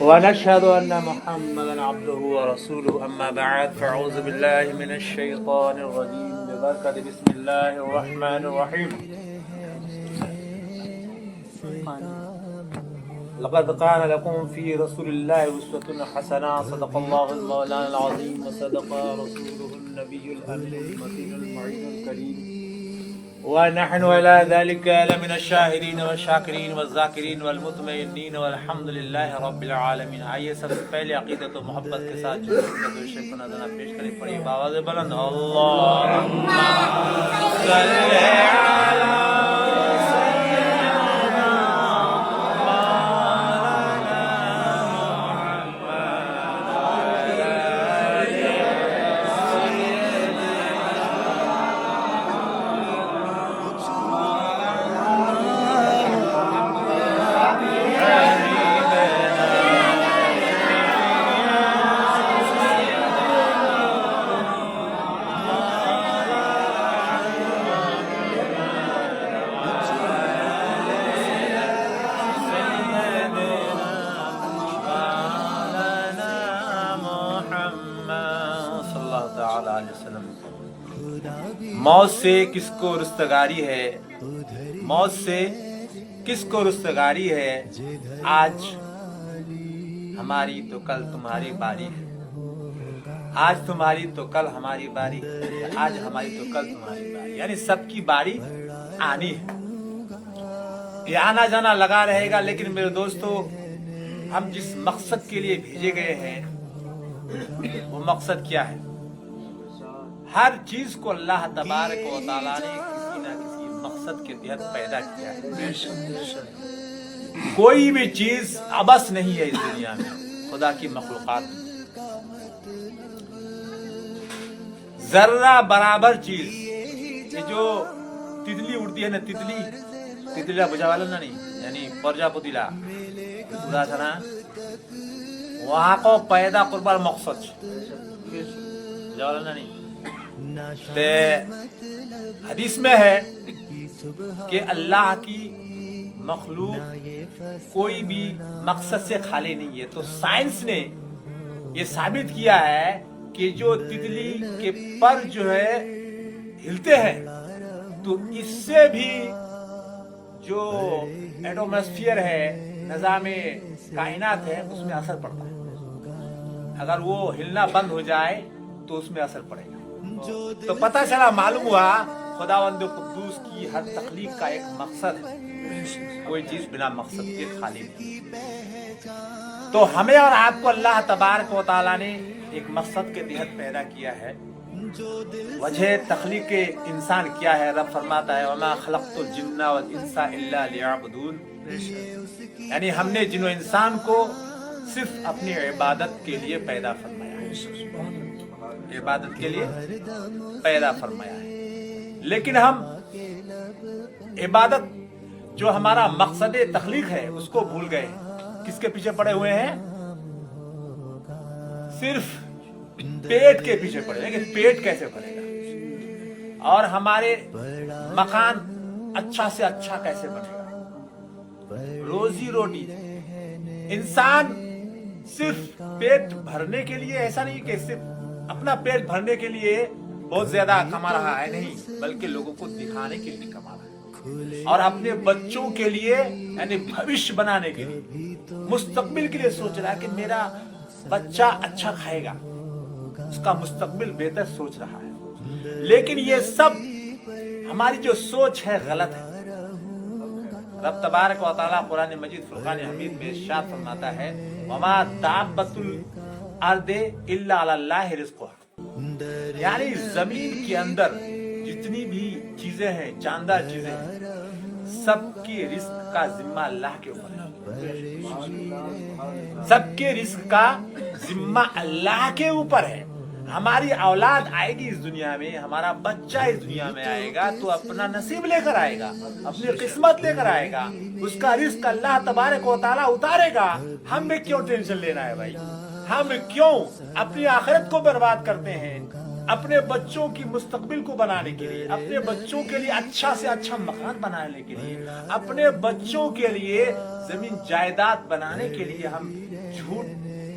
ونشهد أن محمدا عبده ورسوله أما بعد فأعوذ بالله من الشيطان الرجيم ببركة بسم الله الرحمن الرحيم لقد كان لكم في رسول الله أسوة حسنة صدق الله المولانا العظيم وصدق رسوله النبي الأمين المتين المعين الكريم ونحن على ذلك لمن الشاهدين والشاکرین والذاکرین والمطمئنین والحمد للہ رب العالمین. آئیے سب سے پہلے عقیدت و محبت کے ساتھ جو شیخ کو نظرانہ پیش کریں. پڑھی بآواز بلند اللہم صلی علی موت سے کس کو رستگاری ہے، موت سے کس کو رستگاری ہے، آج ہماری تو کل تمہاری باری ہے، آج تمہاری تو کل ہماری باری، آج ہماری تو کل تمہاری باری، یعنی سب کی باری آنی ہے. یہ آنا جانا لگا رہے گا. لیکن میرے دوستو، ہم جس مقصد کے لیے بھیجے گئے ہیں وہ مقصد کیا ہے؟ ہر چیز کو اللہ تبارک و تعالیٰ نے کسی نہ کسی مقصد کے تحت پیدا کیا ہے. کوئی بھی چیز عبث نہیں ہے اس دنیا میں، خدا کی مخلوقات میں ذرہ برابر چیز. یہ جو تتلی اڑتی ہے نا، تتلیلا بجا والا نا نہیں، یعنی پرجاپتیلا اڑا تھا نا، وہاں کو پیدا قربان مقصد بجا والا نا نہیں. حدیث میں ہے کہ اللہ کی مخلوق کوئی بھی مقصد سے خالی نہیں ہے. تو سائنس نے یہ ثابت کیا ہے کہ جو تتلی کے پر جو ہے ہلتے ہیں تو اس سے بھی جو ایٹماسفیئر ہے، نظام کائنات ہے، اس میں اثر پڑتا ہے. اگر وہ ہلنا بند ہو جائے تو اس میں اثر پڑے گا. تو پتہ چلا، معلوم ہوا خداوند قدوس کی ہر تخلیق کا ایک مقصد ہے، کوئی چیز بنا مقصد کے خالی نہیں. تو ہمیں اور آپ کو اللہ تبارک و تعالیٰ نے ایک مقصد کے تحت پیدا کیا ہے. وجہ تخلیق انسان کیا ہے؟ رب فرماتا ہے وما خلقت الجن والانس الا لیعبدون، یعنی ہم نے جن و انسان کو صرف اپنی عبادت کے لیے پیدا فرمایا ہے، عبادت کے لیے پیدا فرمایا ہے. لیکن ہم عبادت جو ہمارا مقصد تخلیق ہے اس کو بھول گئے. کس کے پیچھے پڑے ہوئے ہیں؟ صرف پیٹ کے پیچھے پڑے. لیکن پیٹ کیسے بھرے گا؟ اور ہمارے مکان اچھا سے اچھا کیسے بنے گا؟ روزی روٹی. انسان صرف پیٹ بھرنے کے لیے، ایسا نہیں کہ صرف اپنا پیٹ بھرنے کے لیے بہت زیادہ کما رہا ہے، نہیں، بلکہ لوگوں کو دکھانے کے لیے کما رہا ہے، اور اپنے بچوں کے لیے یعنی بھوش بنانے کے لیے، مستقبل کے لیے سوچ رہا ہے کہ میرا بچہ اچھا کھائے گا، اس کا مستقبل بہتر سوچ رہا ہے. لیکن یہ سب ہماری جو سوچ ہے غلط ہے. رب تبارک و تعالیٰ قرآن مجید فرقان حمید میں ارشاد فرماتا ہے وما دابۃ الارض الا علی اللہ رزقها، یعنی زمین کے اندر جتنی بھی چیزیں ہیں، جاندار چیزیں ہیں، سب کے رزق کا ذمہ اللہ کے اوپر ہے. سب کے رزق کا ذمہ اللہ کے اوپر ہے. ہماری اولاد آئے گی اس دنیا میں، ہمارا بچہ اس دنیا میں آئے گا تو اپنا نصیب لے کر آئے گا، اپنی قسمت لے کر آئے گا، اس کا رزق اللہ تبارک و تعالیٰ اتارے گا. ہم بھی کیوں ٹینشن لینا ہے بھائی؟ ہم کیوں اپنی آخرت کو برباد کرتے ہیں؟ अपने बच्चों की मुस्तकबिल को बनाने के लिए, अपने बच्चों के लिए अच्छा से अच्छा मकान बनाने के लिए, अपने बच्चों के लिए जमीन जायदाद बनाने के लिए हम झूठ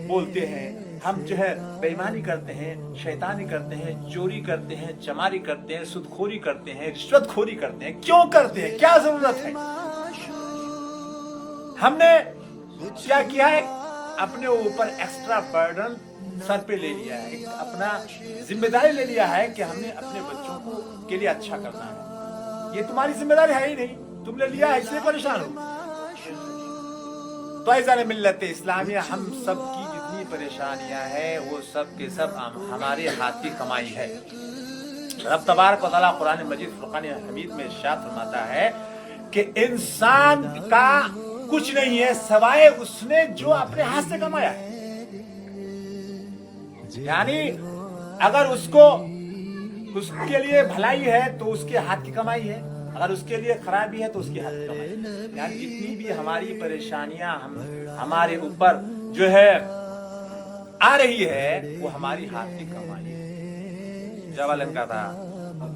बोलते हैं, हम जो है बेईमानी करते हैं, शैतानी करते हैं, चोरी करते हैं, चमारी करते हैं, सुदखोरी करते हैं, रिश्वतखोरी करते हैं। क्यों करते हैं? क्या जरूरत है? हमने क्या किया है? अपने ऊपर एक्स्ट्रा बर्डन सर पे ले लिया है, एक अपना जिम्मेदारी ले लिया है कि हमने अपने बच्चों को के लिए अच्छा करना है। ये तुम्हारी जिम्मेदारी है ही नहीं, तुमने लिया है इसलिए परेशान हो। तो ऐसा मिल्लत इस्लामिया, हम सब की जितनी परेशानियां हैं वो सब के सब हमारे हाथ की कमाई है। रब तबारक व तआला कुरान मजीद फुरकान हमीद में इरशाद फरमाता है कि इंसान का कुछ नहीं है सवाए उसने जो अपने हाथ से कमाया है। यानी अगर उसके लिए भलाई है तो उसके हाथ की कमाई है, अगर उसके लिए खराबी है तो उसकी हाथ की कमाई है। यानी जितनी भी हमारी परेशानियां हमारे ऊपर जो है आ रही है वो हमारी हाथ की कमाई है। जवालन का था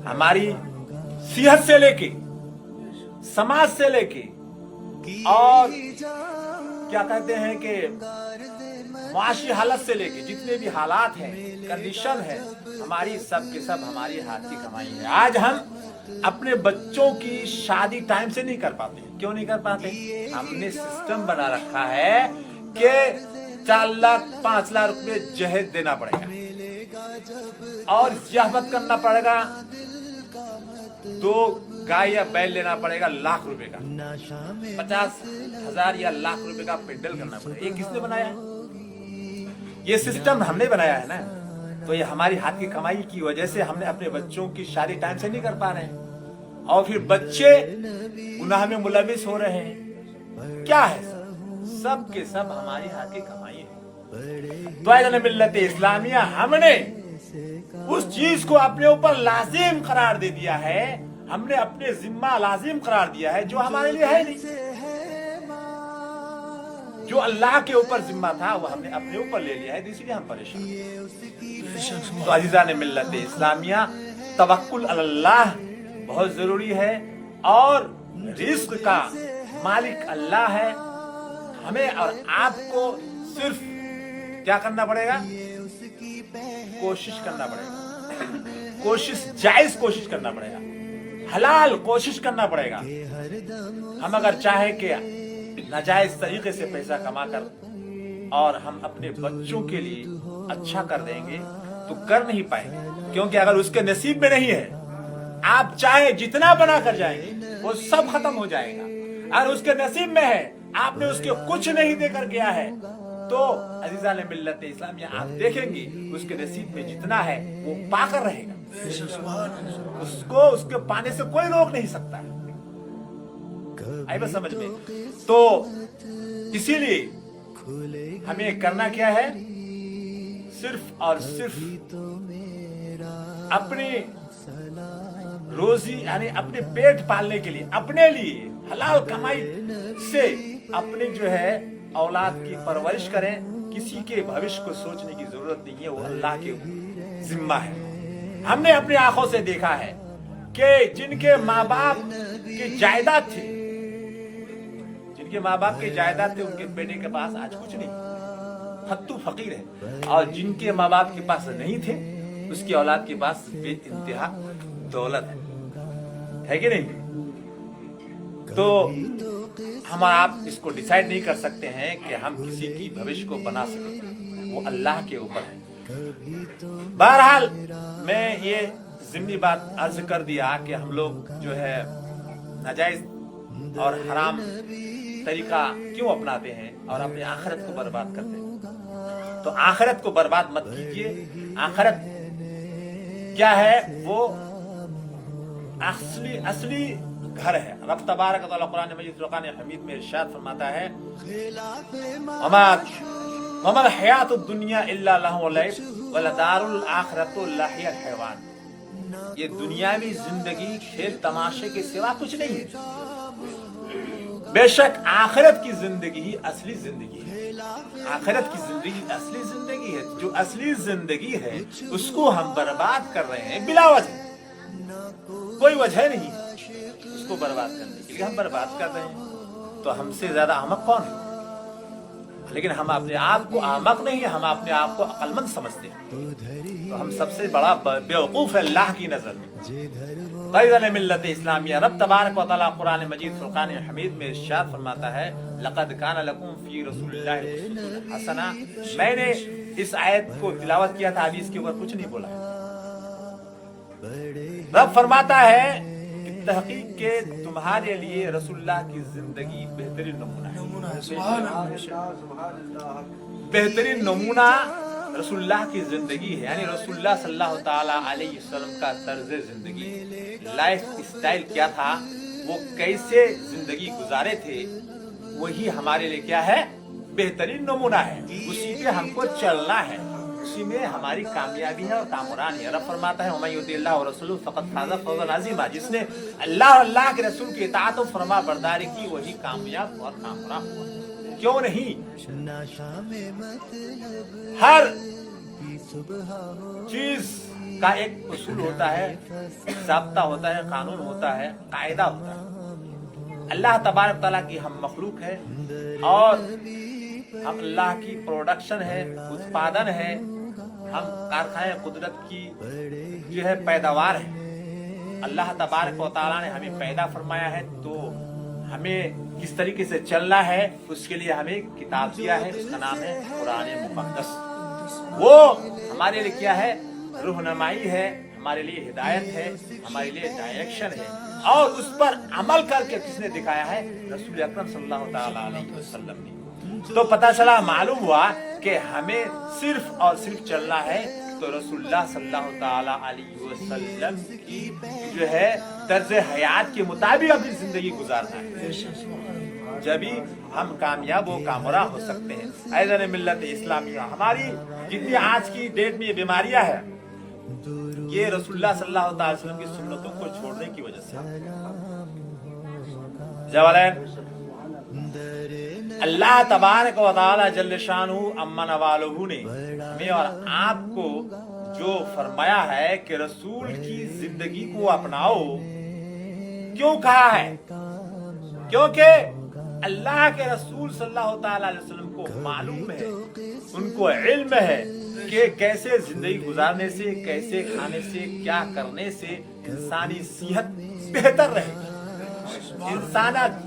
हमारी सेहत से लेके, समाज से लेके, और क्या कहते हैं कि मुआशी हालत से लेके जितने भी हालात हैं, कंडीशन है, हमारी सब के सब हमारी हाथ की कमाई है। आज हम अपने बच्चों की शादी टाइम से नहीं कर पाते। क्यों नहीं कर पाते? हमने सिस्टम बना रखा है कि 4 लाख 5 लाख रुपए जहेज देना पड़ेगा और जहमत करना पड़ेगा, 2 गाय या बैल लेना पड़ेगा लाख रुपए का, 50,000 या लाख रुपए का पेंडल करना पड़ेगा। ये किसने बनाया? ये सिस्टम हमने बनाया है ना। तो ये हमारी हाथ की कमाई की वजह से हमने अपने बच्चों की शादी टाइम से नहीं कर पा रहे हैं और फिर बच्चे गुनाह में मुलविस हो रहे हैं। क्या है? सब के सब हमारी हाथ की कमाई है। तो ऐसा मिल्लत इस्लामिया, हमने उस चीज को अपने ऊपर लाजिम करार दे दिया है, हमने अपने जिम्मा लाजिम करार दिया है जो हमारे लिए है नहीं। जो अल्लाह के ऊपर जिम्मा था वो हमने अपने ऊपर ले लिया है, इसीलिए हम परेशान। तो अजीजा ने मिल्लत इस्लामिया, तवक्कुल अल्लाह बहुत जरूरी है और रिस्क का मालिक अल्लाह है। हमें और आपको सिर्फ क्या करना पड़ेगा? कोशिश करना पड़ेगा, कोशिश जायज कोशिश करना पड़ेगा, हलाल कोशिश करना पड़ेगा। हम अगर चाहे कि नाजायज तरीके से पैसा कमा कर और हम अपने बच्चों के लिए अच्छा कर देंगे तो कर नहीं पाएंगे, क्योंकि अगर उसके नसीब में नहीं है, आप चाहे जितना बना कर जाएंगे वो सब खत्म हो जाएगा। अगर उसके नसीब में है, आपने उसके कुछ नहीं देकर गया है, तो अजीजा ने मिल्लत इस्लामिया, आप देखेंगे उसके नसीब में जितना है वो पाकर रहेगा, उसको उसके पाने से कोई रोक नहीं सकता। आई बात समझ में? तो इसीलिए हमें करना क्या है? सिर्फ और सिर्फ अपनी रोजी यानी अपने पेट पालने के लिए, अपने लिए हलाल कमाई से अपने जो है औलाद की परवरिश करें। किसी के भविष्य को सोचने की जरूरत नहीं है, वो अल्लाह के जिम्मा है। हमने अपनी आंखों से देखा है कि जिनके माँ बाप की जायदाद थी, जिनके माँ बाप की जायदाद थे, उनके बेटे के पास आज कुछ नहीं, फत्तू फकीर है। और जिनके माँ बाप के पास नहीं थे, उसकी औलाद के पास बेइंतहा दौलत है कि नहीं? तो हम आप इसको डिसाइड नहीं कर सकते हैं कि हम किसी की भविष्य को बना सकें, वो अल्लाह के ऊपर है। बहरहाल मैं ये ज़िम्नी बात अर्ज कर दिया कि हम लोग जो है नाजायज और हराम तरीका क्यों अपनाते हैं और अपनी आखिरत को बर्बाद करते हैं। तो आखिरत को बर्बाद मत कीजिए। आखिरत क्या है? वो असली घर है। रब तबारक व तआला कुरान मजीद फुरकान हमीद में इरशाद फरमाता है, वमल हयातुद दुनिया इल्ला लहु व लइब व लदारुल आखिरतु लहियल हैवान। ये दुनियावी जिंदगी खेल तमाशे के सिवा कुछ नहीं है। बेशक आखिरत की जिंदगी ही असली जिंदगी है। आखिरत की जिंदगी असली जिंदगी है। जो असली जिंदगी है उसको हम बर्बाद कर रहे हैं बिला वजह, कोई वजह नहीं उसको बर्बाद करने के लिए हम बर्बाद कर रहे हैं। तो हमसे ज्यादा अहमक कौन है? लेकिन हम अपने आप को अहमक नहीं, हम अपने आप को अक्लमंद समझते हैं। तो हम सबसे बड़ा बेवकूफ है अल्लाह की नजर में। मिल्लत इस्लामिया, रब तबारक व तआला कुरान मजीद फुरकान हमीद में इरशाद फरमाता है, लक़द कान लकुम फी रसूलिल्लाहि उस्वतुन हसना। मैंने इस आयत को तिलावत किया था, अभी इसके ऊपर कुछ नहीं बोला। रब फरमाता है कि तहकीक के तुम्हारे लिए रसूलुल्लाह की जिंदगी बेहतरीन नमूना है। बेहतरीन नमूना रसूलुल्लाह की जिंदगी है, यानी रसूलुल्लाह सल्लल्लाहु ताला अलैहि वसल्लम का तर्ज जिंदगी, लाइफ स्टाइल क्या था, वो कैसे जिंदगी गुजारे थे, वही हमारे लिए क्या है, बेहतरीन नमूना है। उसी पे हमको चलना है, उसी में हमारी कामयाबी है और कामरान है। रब फरमाता है, वमन युतिल्लाह व रसूलहु फ़क़द फ़ाज़ फ़ौज़न अज़ीमा। जिसने अल्लाह और अल्लाह के रसूल की इताअत और फरमा बरदारी की, वही कामयाब और कामरान हुआ। क्यों नहीं? हर चीज का एक उसूल होता है, ज़ाब्ता होता है, कानून होता है, कायदा होता है। अल्लाह तबारक तआला की हम मखलूक है और हम अल्लाह की प्रोडक्शन है, उत्पादन है, हम कारखाने कुदरत की जो है पैदावार है। अल्लाह तबारक व तआला ने हमें पैदा फरमाया है, तो हमें किस तरीके से चलना है उसके लिए हमें किताब दिया है, उसका नाम है कुरान मुक़द्दस। वो हमारे लिए क्या है, रहनुमाई है, हमारे लिए हिदायत है, हमारे लिए डायरेक्शन है, और उस पर अमल करके किसने दिखाया है, रसूल अकरम सल्लल्लाहु ताला अलैहि वसल्लम ने। तो पता चला, मालूम हुआ कि हमें सिर्फ और सिर्फ चलना है तो रसूलुल्लाह सल्लल्लाहु ताला अलैहि वसल्लम की जो है तर्ज हयात के मुताबिक अपनी जिंदगी गुजारना है, जब ही हम कामयाब हो कामरा हो सकते हैं। ऐज़न मिल्लत इस्लामिया, हमारी जितनी आज की डेट में ये बीमारियां हैं, ये रसूलुल्लाह सल्लल्लाहु अलैहि वसल्लम की सुन्नतों को छोड़ने की वजह से। जवालैन अल्लाह तबारक व तआला जल्ल शानहू अम्मा नवालहू ने हमें और आपको जो फरमाया है कि रसूल की जिंदगी को अपनाओ, क्यों कहा है? क्योंकि अल्लाह के रसूल सल्लल्लाहु ताला अलैहि वसल्लम को मालूम है, उनको इल्म है कि कैसे जिंदगी गुजारने से, कैसे खाने से, क्या करने से इंसानी सेहत बेहतर रहेगी,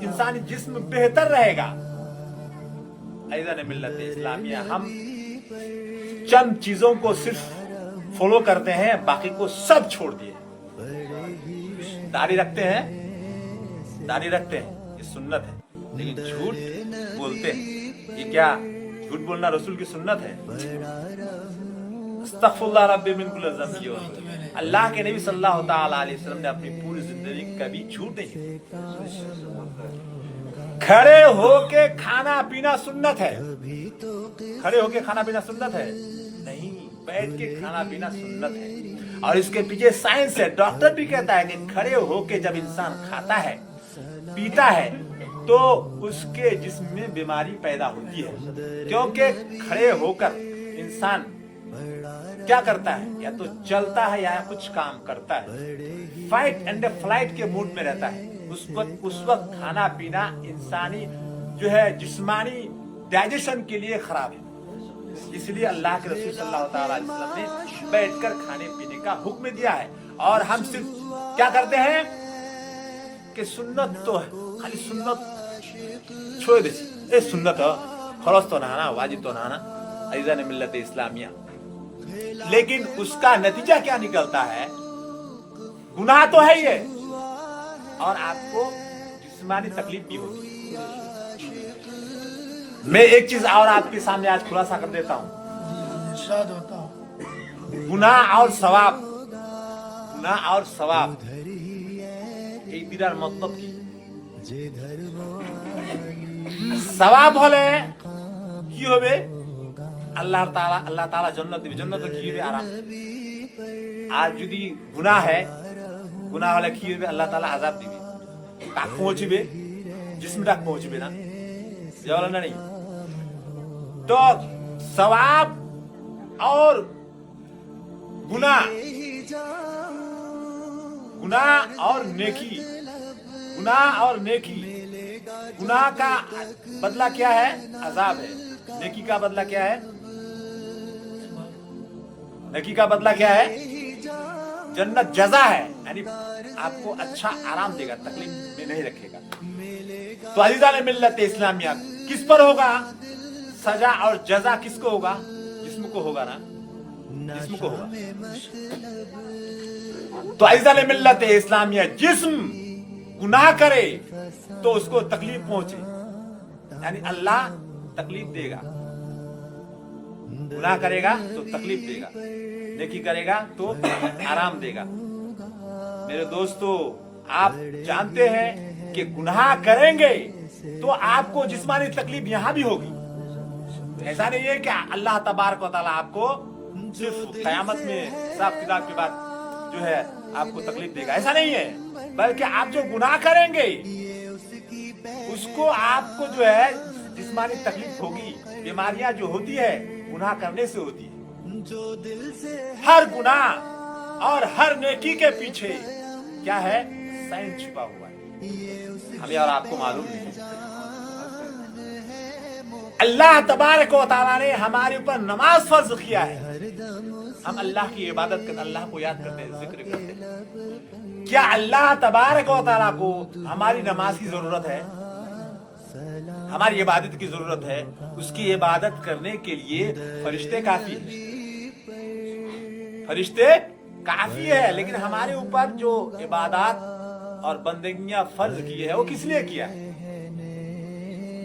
इंसानी जिस्म बेहतर रहेगा। ऐज़न मिल्लत इस्लामिया, हम चंद चीजों को सिर्फ फॉलो करते हैं, बाकी को सब छोड़ दिए। दाढ़ी रखते हैं, ये सुन्नत है, लेकिन झूठ बोलते हैं। ये क्या झूठ बोलना रसूल की सुन्नत है? अस्तगफिरुल्लाह रब्बी मिन कुल्लि ज़ंब। अल्लाह के नबी सल्लल्लाहु ताला अलैहि वसल्लम ने अपनी पूरी जिंदगी कभी झूठ नहीं किया। खड़े होके खाना पीना सुन्नत है, खड़े होके खाना पीना सुन्नत है नहीं, बैठ के खाना पीना सुन्नत है। और इसके पीछे साइंस है, डॉक्टर भी कहता है कि खड़े होके जब इंसान खाता है, पीता है, तो उसके जिस्म में बीमारी पैदा होती है। क्योंकि खड़े होकर इंसान क्या करता है, या तो चलता है या कुछ काम करता है, फाइट एंड फ्लाइट के मूड में रहता है। उस वक्त खाना पीना इंसानी जो है जिस्मानी डाइजेशन के लिए खराब है। इसलिए अल्लाह के रसूल सल्लल्लाहु ताला अलैहि वसल्लम ने बैठकर खाने पीने का हुक्म दिया है। और हम सिर्फ क्या करते हैं कि सुन्नत तो है, खाली सुन्नत छोड़ दे, ए सुन्नत खरस तो नहाना, वाजिब तो नहाना, ऐज़न मिल्लत इस्लामिया। लेकिन उसका नतीजा क्या निकलता है? गुनाह तो है ये, और आपको जिस्मानी तकलीफ भी होती है। मैं एक चीज और आपके सामने आज खुलासा कर देता हूँ, गुनाह और सवाब, गुनाह और सवाब एक दिरार मतलब की सवाब হলে কি হবে? আল্লাহ তাআলা জান্নাত দিবে, জান্নাত কি হবে? আরাম। আর যদি গুনাহ হয়, গুনাহ হলে কি হবে? আল্লাহ তাআলা আযাব দিবে, কাক পৌঁছবে, জিসমটা পৌঁছবে না। জানা না নেই? तो सवाब और गुनाह और नेकी, गुनाह और नेकी, गुनाह का बदला क्या है? अजाब है। नेकी का बदला क्या है? नेकी का बदला क्या है? जन्नत, जजा है, यानी आपको अच्छा आराम देगा, तकलीफ में नहीं रखेगा। तो अजीज़ान मिल्लत इस्लामिया किस पर होगा सजा और जजा? किसको होगा? जिस्म को होगा ना, जिस्म को होगा। तो अजीज़ान मिल्लत इस्लामिया जिस्म गुनाह करे तो उसको तकलीफ पहुंचे, यानी अल्लाह तकलीफ देगा। गुनाह करेगा तो तकलीफ देगा, नेकी करेगा तो आराम देगा। मेरे दोस्तों, आप जानते हैं कि गुनाह करेंगे तो आपको जिस्मानी तकलीफ यहां भी होगी। ऐसा नहीं है कि अल्लाह तबारक व तआला आपको सिर्फ क़यामत में हिसाब किताब के बाद जो है आपको तकलीफ देगा, ऐसा नहीं है। बल्कि आप जो गुनाह करेंगे उसको आपको जो है जिस्मानी तकलीफ होगी। बीमारियां जो होती है गुनाह करने से होती है। हर गुनाह और हर नेकी के पीछे क्या है? साइंस छुपा हुआ है, हमें और आपको मालूम नहीं। अल्लाह तबारक व तआला ने हमारे ऊपर नमाज फर्ज किया है। हम अल्लाह की इबादत करते, अल्लाह को याद करते हैं, जिक्र करते हैं। क्या अल्लाह तबारक व तआला को हमारी नमाज की जरूरत है? हमारी इबादत की जरूरत है? उसकी इबादत करने के लिए फरिश्ते काफी है, फरिश्ते काफी है। लेकिन हमारे ऊपर जो इबादत और बंदगियां फर्ज की है वो किस लिए किया है?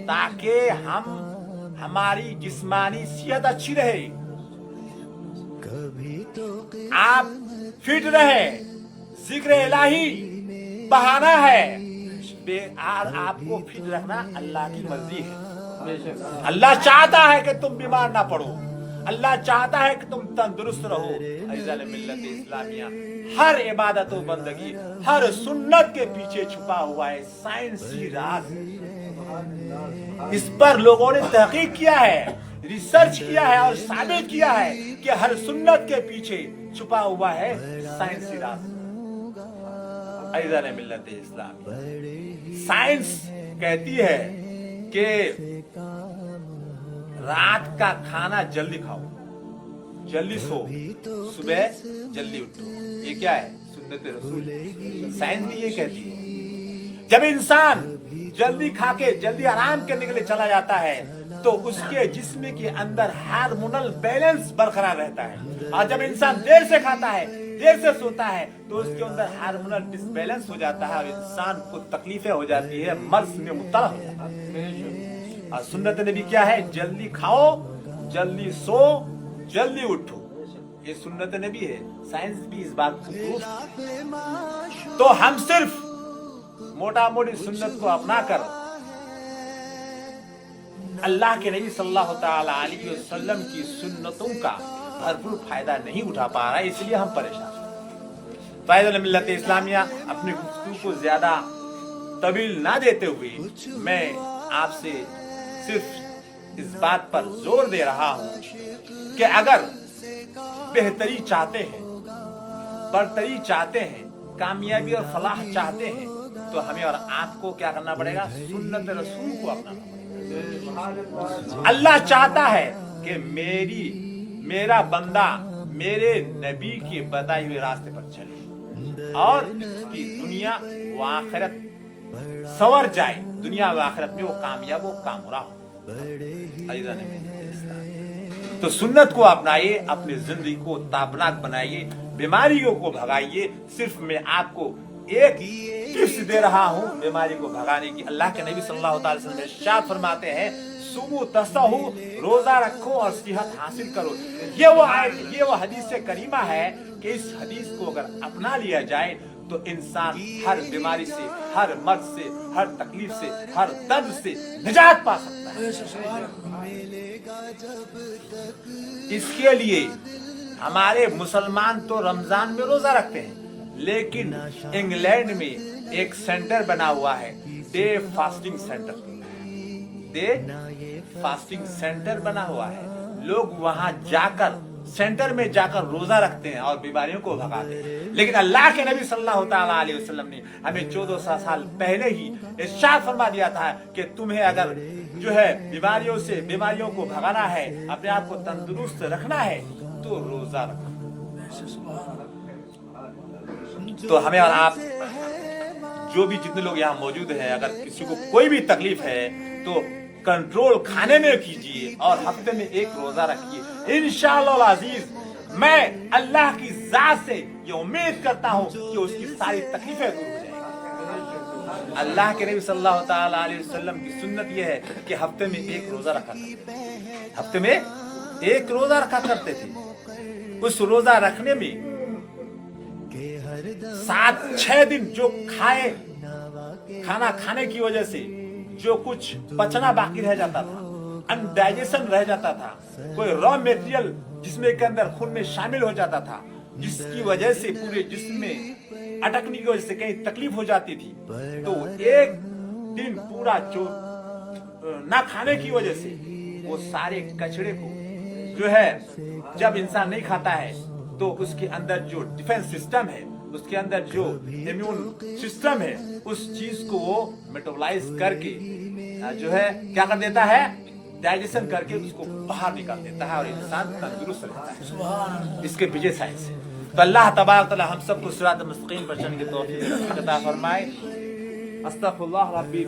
ताकि हमारी जिस्मानी सेहत अच्छी रहे, आप फिट रहे। जिक्र इलाही बहाना है, आपको फिट रखना अल्लाह की मर्जी है। अल्लाह चाहता है कि तुम बीमार ना पड़ो, अल्लाह चाहता है कि तुम तंदुरुस्त रहो। अज़ीज़ान मिल्लत इस्लामिया, हर इबादत व बंदगी, हर सुन्नत के पीछे छुपा हुआ है साइंसी राज। इस पर लोगों ने तहकीक किया है, रिसर्च किया है और साबित किया है कि हर सुन्नत के पीछे छुपा हुआ है साइंसी राज। अज़ीज़ान मिल्लत इस्लामिया, साइंस कहती है कि रात का खाना जल्दी खाओ, जल्दी सो, सुबह जल्दी उठो। ये क्या है? सुन्नत रसूल। साइंस भी ये कहती है। जब इंसान जल्दी खा के जल्दी आराम करने के लिए चला जाता है तो उसके जिस्म के अंदर हार्मोनल बैलेंस बरकरार रहता है। और जब इंसान देर से खाता है, देर से सोता है, तो उसके अंदर हार्मोनल डिसबैलेंस हो जाता है और इंसान को तकलीफें हो जाती है, मर्ज में मुब्तला हो जाता है। और सुन्नत नबी क्या है? जल्दी खाओ, जल्दी सो, जल्दी उठो। ये सुन्नत नबी है। साइंस भी इस बात को प्रूफ। तो हम सिर्फ मोटा मोटी सुन्नत को अपना कर अल्लाह के नबी सल्लल्लाहु तआला अलैहि वसल्लम की सुन्नतों का भरपूर फायदा नहीं उठा पा रहा है, इसलिए हम परेशान हैं। फायदा मिल्लत इस्लामिया, अपनी गुफ्तगू को ज्यादा तवील ना देते हुए मैं आपसे सिर्फ इस बात पर जोर दे रहा हूं कि अगर बेहतरी चाहते हैं, बरतरी चाहते हैं, कामयाबी और फलाह चाहते हैं, तो हमें और आपको क्या करना पड़ेगा? सुन्नत रसूल को अपनाना पड़ेगा। अल्लाह चाहता है कि मेरा बंदा मेरे नबी के बताए हुए रास्ते पर चले और इसकी दुनिया व आखिरत संवर जाए, दुनिया व आखिरत में वो कामयाब हो, कामयाब हो। तो सुन्नत को अपनाइए, अपनी जिंदगी को ताबनाक बनाइए, बीमारियों को भगाइए। सिर्फ मैं आपको एक टिप्स दे रहा हूं बीमारी को भगाने की। अल्लाह के नबी सल्लल्लाहु अलैहि वसल्लम इरशाद फरमाते हैं, सुमु तसहु, रोजा रखो और सेहत हासिल करो। ये वो हदीस करीमा है कि इस हदीस को अगर अपना लिया जाए तो इंसान हर बीमारी से, हर मर्ज से, हर तकलीफ से, हर दर्द से निजात पा सकता है। इसके लिए हमारे मुसलमान तो रमजान में रोजा रखते हैं, लेकिन इंग्लैंड में एक सेंटर बना हुआ है, day fasting centre. Day fasting centre बना हुआ है, लोग वहां जाकर सेंटर में जाकर रोजा रखते हैं और बीमारियों को भगाते हैं। लेकिन अल्लाह के नबी सल्लल्लाहु ताला अलैहि वसल्लम ने हमें 1400 साल पहले ही इरशाद फरमा दिया था कि तुम्हें अगर जो है बीमारियों को भगाना है, अपने आप को तंदुरुस्त रखना है, तो रोजा रखो। तो हमें और आप जो भी जितने लोग यहाँ मौजूद हैं, अगर किसी को कोई भी तकलीफ है तो कंट्रोल खाने में कीजिए और हफ्ते में एक रोजा रखिए। इंशाअल्लाह अजीज, मैं अल्लाह की जात से ये उम्मीद करता हूँ कि उसकी सारी तकलीफें दूर हो जाएंगी। अल्लाह के नबी सल्लल्लाहु ताला अलैहि वसल्लम की सुन्नत ये है कि हफ्ते में एक रोजा रखा करते, हफ्ते में एक रोजा रखा करते थे। उस रोजा रखने में 7-6 दिन जो खाना खाने की वजह से जो कुछ पचना बाकी रह जाता था, अनडाइजेशन रह जाता था, कोई रॉ मटेरियल जिसमें के अंदर खून में शामिल हो जाता था, जिसकी वजह से पूरे जिस्म में अटकने की वजह से कहीं तकलीफ हो जाती थी, तो एक दिन पूरा जो ना खाने की वजह से वो सारे कचड़े को जो है जब इंसान नहीं खाता है तो उसके अंदर जो डिफेंस सिस्टम है, उसके अंदर जो इम्यून सिस्टम है, उस चीज को वो मेटाबॉलाइज करके जो है क्या कर देता है, डाइजेशन करके उसको बाहर निकाल देता है और इंसान तंदुरुस्त रहता है। इसके पीछे साइंस है। तो अल्लाह तबारक तआला हम सबको सिरात मुस्तकीम पर चलने की तौफीक अता फरमाए। अस्तगफिरुल्लाह रब्बी